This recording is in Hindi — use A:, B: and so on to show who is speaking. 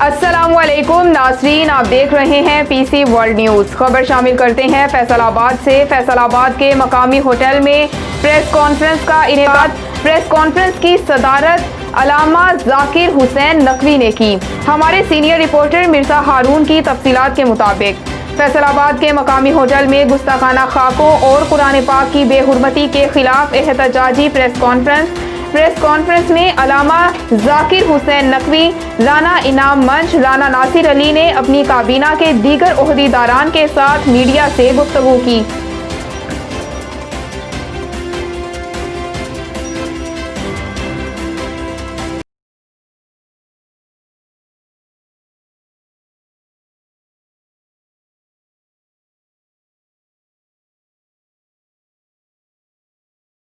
A: अस्सलामुअलैकुम नाज़रीन, आप देख रहे हैं पीसी वर्ल्ड न्यूज़। खबर शामिल करते हैं फैसलाबाद से। फैसलाबाद के मकामी होटल में प्रेस कॉन्फ्रेंस का इनेकाद। प्रेस कॉन्फ्रेंस की सदारत अलामा जाकिर हुसैन नकवी ने की। हमारे सीनियर रिपोर्टर मिर्जा हारून की तफसीलात के मुताबिक फैसलाबाद के मकामी होटल में गुस्ताखाना खाकों और कुरान पाक की बेहुरमती के खिलाफ एहतजाजी प्रेस कॉन्फ्रेंस में अलामा जाकिर हुसैन नकवी, राना इनाम मंच, राना नासिर अली ने अपनी काबीना के दीगर ओहदेदारान के साथ मीडिया से गुफ्तगू की।